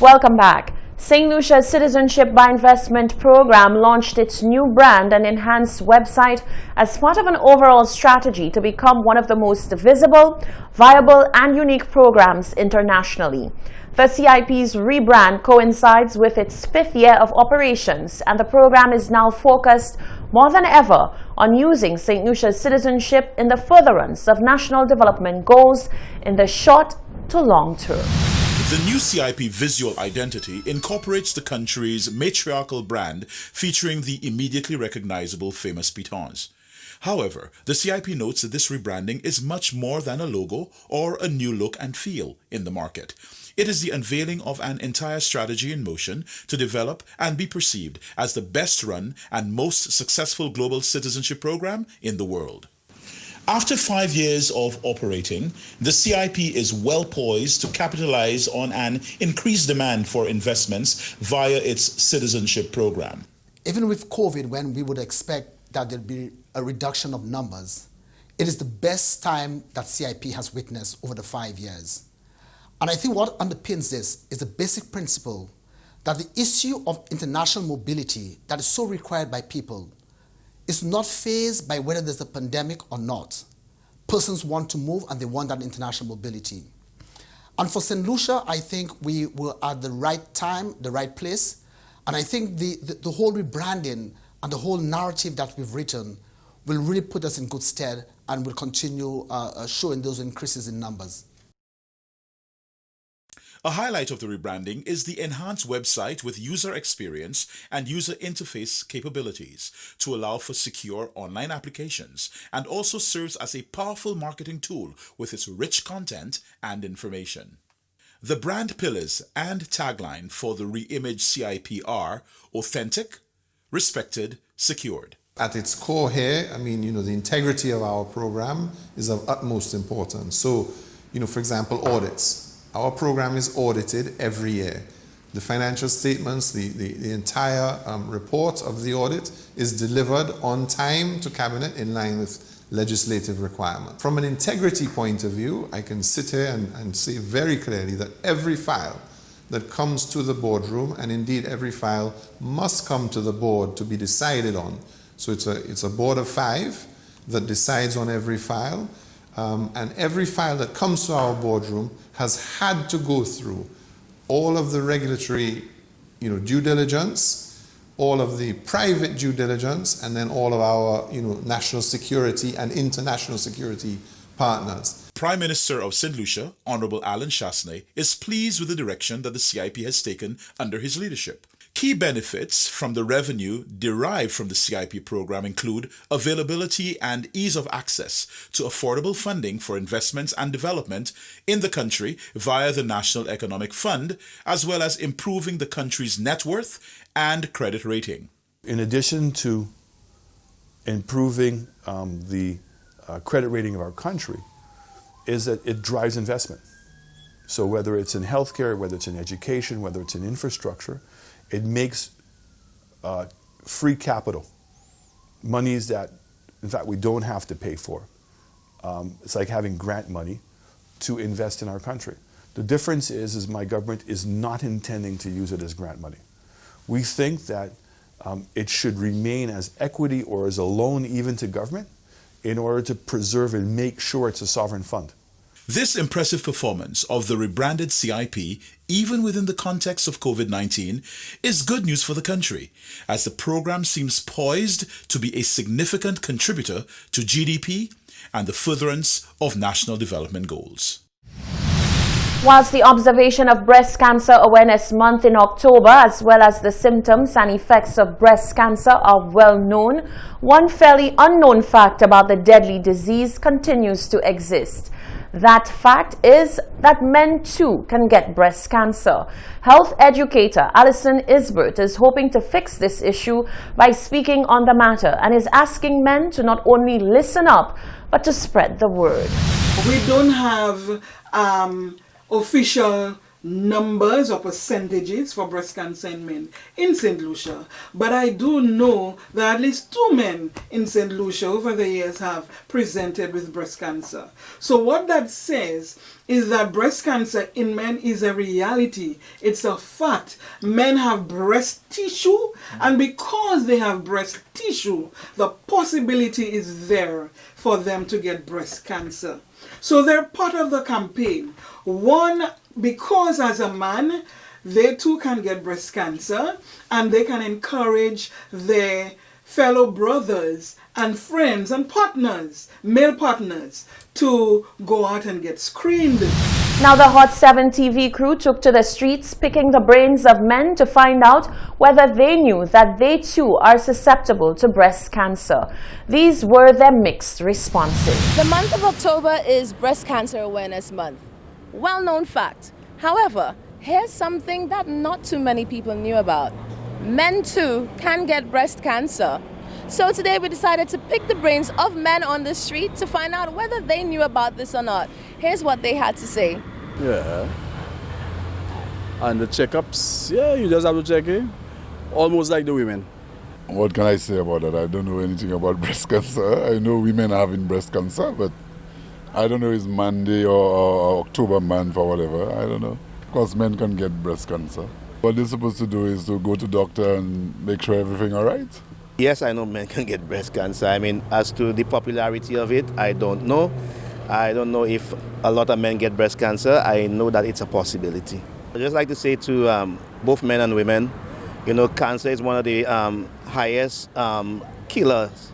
Welcome back. St. Lucia's Citizenship by Investment program launched its new brand and enhanced website as part of an overall strategy to become one of the most visible, viable, and unique programs internationally. The CIP's rebrand coincides with its 5th year of operations, and the program is now focused more than ever on using St. Lucia's citizenship in the furtherance of national development goals in the short to long term. The new CIP visual identity incorporates the country's matriarchal brand featuring the immediately recognizable famous pitons. However, the CIP notes that this rebranding is much more than a logo or a new look and feel in the market. It is the unveiling of an entire strategy in motion to develop and be perceived as the best run and most successful global citizenship program in the world. After 5 years of operating, the CIP is well poised to capitalize on an increased demand for investments via its citizenship program. Even with COVID, when we would expect that there'd be a reduction of numbers, it is the best time that CIP has witnessed over the 5 years. And I think what underpins this is the basic principle that the issue of international mobility that is so required by people is not phased by whether there's a pandemic or not. Persons want to move and they want that international mobility. And for St. Lucia, I think we were at the right time, the right place. And I think the whole rebranding and the whole narrative that we've written will really put us in good stead and will continue showing those increases in numbers. A highlight of the rebranding is the enhanced website with user experience and user interface capabilities to allow for secure online applications, and also serves as a powerful marketing tool with its rich content and information. The brand pillars and tagline for the re-imaged CIP are authentic, respected, secured. At its core here, the integrity of our program is of utmost importance. So, for example, audits. Our program is audited every year. The financial statements, the entire report of the audit is delivered on time to Cabinet in line with legislative requirement. From an integrity point of view, I can sit here and say very clearly that every file that comes to the boardroom, and indeed every file must come to the board to be decided on. So it's a board of 5 that decides on every file. And every file that comes to our boardroom has had to go through all of the regulatory due diligence, all of the private due diligence, and then all of our national security and international security partners. Prime Minister of St. Lucia, Honorable Alan Chasney, is pleased with the direction that the CIP has taken under his leadership. Key benefits from the revenue derived from the CIP program include availability and ease of access to affordable funding for investments and development in the country via the National Economic Fund, as well as improving the country's net worth and credit rating. In addition to improving the credit rating of our country, is that it drives investment. So whether it's in healthcare, whether it's in education, whether it's in infrastructure, it makes free capital, monies that, in fact, we don't have to pay for. It's like having grant money to invest in our country. The difference is my government is not intending to use it as grant money. We think that it should remain as equity or as a loan even to government in order to preserve and make sure it's a sovereign fund. This impressive performance of the rebranded CIP, even within the context of COVID-19, is good news for the country, as the program seems poised to be a significant contributor to GDP and the furtherance of national development goals. Whilst the observation of Breast Cancer Awareness Month in October, as well as the symptoms and effects of breast cancer are well known, one fairly unknown fact about the deadly disease continues to exist. That fact is that men too can get breast cancer. Health educator Alison Isbert is hoping to fix this issue by speaking on the matter and is asking men to not only listen up but to spread the word. We don't have official numbers or percentages for breast cancer in men in St. Lucia, but I do know that at least 2 men in St. Lucia over the years have presented with breast cancer. So what that says is that breast cancer in men is a reality. It's a fact. Men have breast tissue, and because they have breast tissue, the possibility is there for them to get breast cancer. So they're part of the campaign. One, because as a man, they too can get breast cancer, and they can encourage their fellow brothers and friends and partners, male partners, to go out and get screened. Now, the Hot 7 TV crew took to the streets, picking the brains of men to find out whether they knew that they too are susceptible to breast cancer. These were their mixed responses. The month of October is Breast Cancer Awareness Month. Well-known fact. However, here's something that not too many people knew about. Men too can get breast cancer. So today we decided to pick the brains of men on the street to find out whether they knew about this or not. Here's what they had to say. Yeah. And the checkups, yeah, you just have to check it. Almost like the women. What can I say about that? I don't know anything about breast cancer. I know women having breast cancer, but I don't know if it's Monday or October month or whatever. I don't know. Because men can get breast cancer. What they're supposed to do is to go to doctor and make sure everything all right. Yes, I know men can get breast cancer. I mean, as to the popularity of it, I don't know. I don't know if a lot of men get breast cancer. I know that it's a possibility. I'd just like to say to both men and women, you know, cancer is one of the highest killers,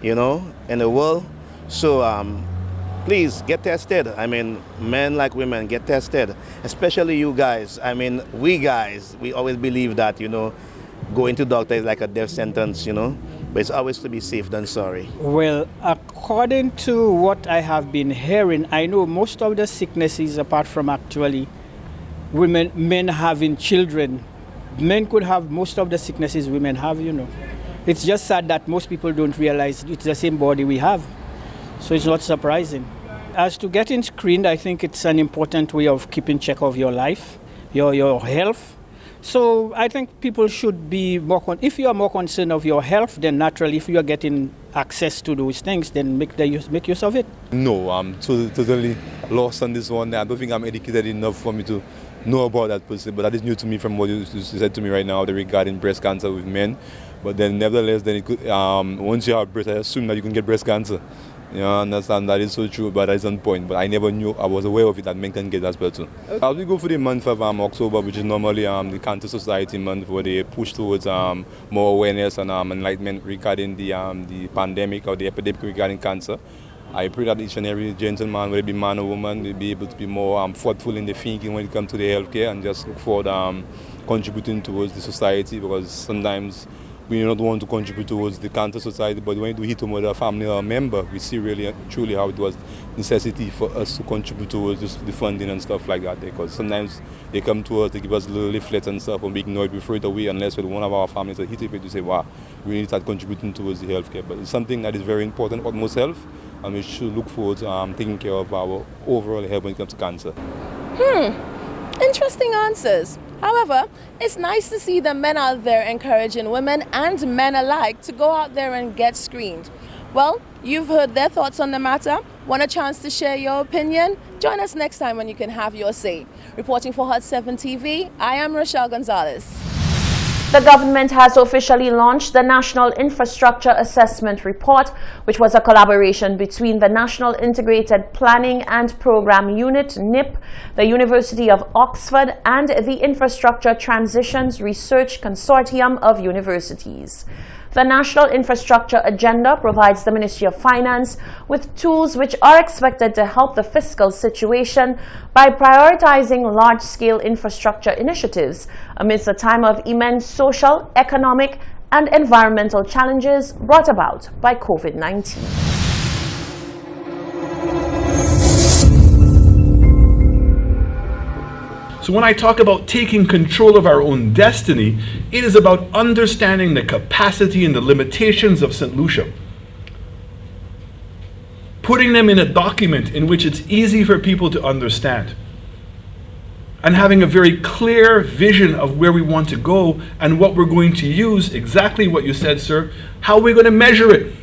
you know, in the world. So please get tested. I mean, men like women, get tested, especially you guys. I mean, we guys, we always believe that, you know, going to doctor is like a death sentence, you know, but it's always to be safe than sorry. Well, according to what I have been hearing, I know most of the sicknesses, apart from actually men having children, men could have most of the sicknesses women have, you know. It's just sad that most people don't realize it's the same body we have. So it's not surprising. As to getting screened, I think it's an important way of keeping check of your life, your health. So I think people should be more, if you are more concerned of your health, then naturally if you are getting access to those things, then make use of it. No, I'm totally lost on this one. I don't think I'm educated enough for me to know about that person, but that is new to me from what you said to me right now regarding breast cancer with men. But then nevertheless, then it could, once you have breast, I assume that you can get breast cancer. You know, understand that is so true, but that is on point. But I never knew, I was aware of it, that men can get that well too. Okay. As we go for the month of October, which is normally the Cancer Society month, where they push towards more awareness and enlightenment regarding the pandemic or the epidemic regarding cancer. I pray that each and every gentleman, whether it be man or woman, will be able to be more thoughtful in their thinking when it comes to the healthcare and just look forward contributing towards the society, because sometimes we do not want to contribute towards the cancer society, but when we hit home with a family or a member, we see really truly how it was necessity for us to contribute towards the funding and stuff like that. Because sometimes they come to us, they give us little leaflets and stuff, and we ignore it, we throw it away, unless with one of our families that hit it to say, wow, we need to start contributing towards the healthcare. But it's something that is very important, utmost health, and we should look forward to taking care of our overall health when it comes to cancer. Interesting answers. However, it's nice to see the men out there encouraging women and men alike to go out there and get screened. Well, you've heard their thoughts on the matter. Want a chance to share your opinion? Join us next time when you can have your say. Reporting for Hot 7 TV, I am Rochelle Gonzalez. The government has officially launched the National Infrastructure Assessment Report, which was a collaboration between the National Integrated Planning and Program Unit, NIP, the University of Oxford, and the Infrastructure Transitions Research Consortium of Universities. The National Infrastructure Agenda provides the Ministry of Finance with tools which are expected to help the fiscal situation by prioritizing large-scale infrastructure initiatives amidst a time of immense social, economic, and environmental challenges brought about by COVID-19. So when I talk about taking control of our own destiny, it is about understanding the capacity and the limitations of St. Lucia. Putting them in a document in which it's easy for people to understand. and having a very clear vision of where we want to go and what we're going to use, exactly what you said, sir, how are we going to measure it?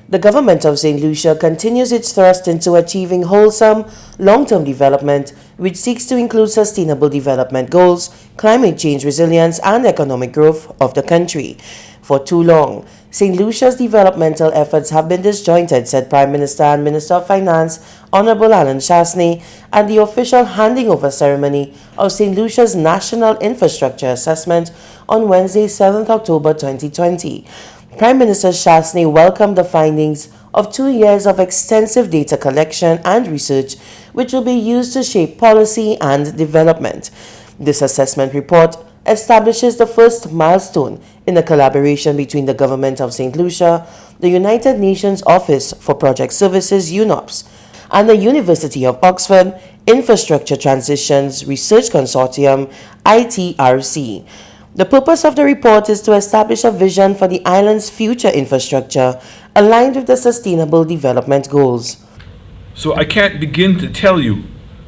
The government of St. Lucia continues its thrust into achieving wholesome, long-term development, which seeks to include sustainable development goals, climate change resilience, and economic growth of the country. For too long, St. Lucia's developmental efforts have been disjointed, said Prime Minister and Minister of Finance, Honorable Alan Chasney, at the official handing over ceremony of St. Lucia's National Infrastructure Assessment on Wednesday, 7th October 2020. Prime Minister Chasney welcomed the findings of 2 years of extensive data collection and research, which will be used to shape policy and development. This assessment report establishes the first milestone in a collaboration between the Government of St. Lucia, the United Nations Office for Project Services UNOPS, and the University of Oxford Infrastructure Transitions Research Consortium ITRC. The purpose of the report is to establish a vision for the island's future infrastructure aligned with the Sustainable Development Goals. So I can't begin to tell you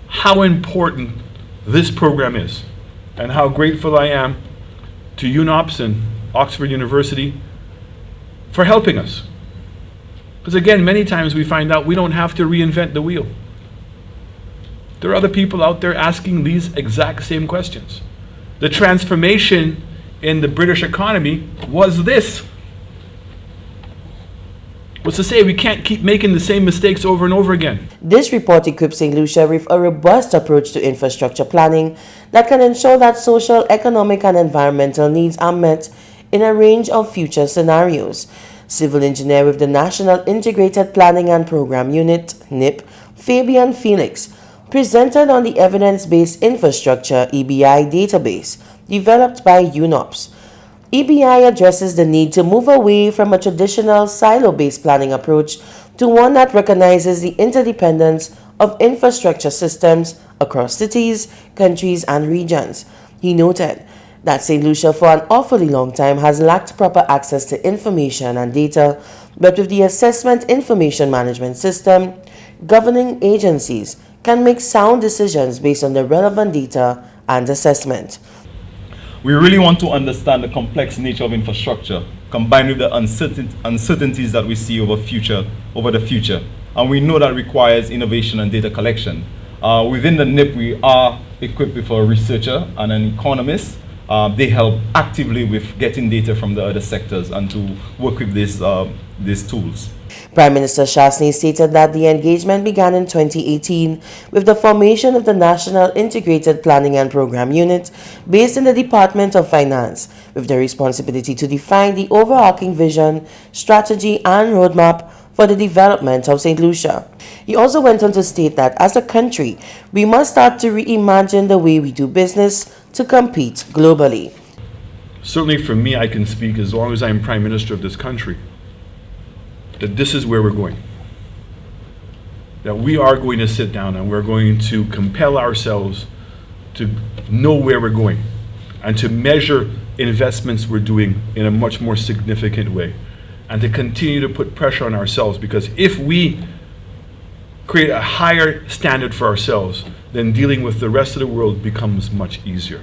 how important this program is and how grateful I am to UNOPS and Oxford University for helping us. Because again, many times we find out we don't have to reinvent the wheel. There are other people out there asking these exact same questions. The transformation in the British economy was this. Was to say we can't keep making the same mistakes over and over again. This report equips St. Lucia with a robust approach to infrastructure planning that can ensure that social, economic, and environmental needs are met in a range of future scenarios. Civil engineer with the National Integrated Planning and Program Unit, NIP, Fabian Felix, presented on the Evidence-Based Infrastructure EBI database developed by UNOPS. EBI addresses the need to move away from a traditional silo-based planning approach to one that recognizes the interdependence of infrastructure systems across cities, countries, and regions. He noted that St. Lucia for an awfully long time has lacked proper access to information and data, but with the Assessment Information Management System, governing agencies can make sound decisions based on the relevant data and assessment. We really want to understand the complex nature of infrastructure, combined with the uncertainties that we see over the future. And we know that requires innovation and data collection. Within the NIP, we are equipped with a researcher and an economist. They help actively with getting data from the other sectors and to work with these tools. Prime Minister Chasney stated that the engagement began in 2018 with the formation of the National Integrated Planning and Program Unit based in the Department of Finance, with the responsibility to define the overarching vision, strategy, and roadmap for the development of St. Lucia. He also went on to state that as a country, we must start to reimagine the way we do business to compete globally. Certainly for me, I can speak as long as I'm Prime Minister of this country, that this is where we're going. That we are going to sit down and we're going to compel ourselves to know where we're going and to measure investments we're doing in a much more significant way and to continue to put pressure on ourselves, because if we create a higher standard for ourselves, then dealing with the rest of the world becomes much easier.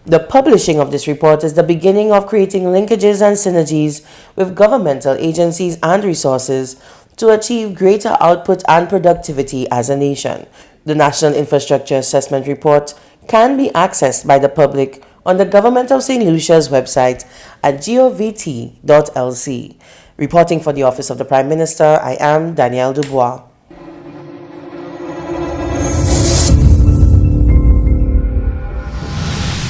The publishing of this report is the beginning of creating linkages and synergies with governmental agencies and resources to achieve greater output and productivity as a nation. The National Infrastructure Assessment Report can be accessed by the public on the Government of St. Lucia's website at govt.lc. Reporting for the Office of the Prime Minister, I am Danielle Dubois.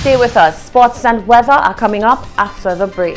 Stay with us. Sports and weather are coming up after the break.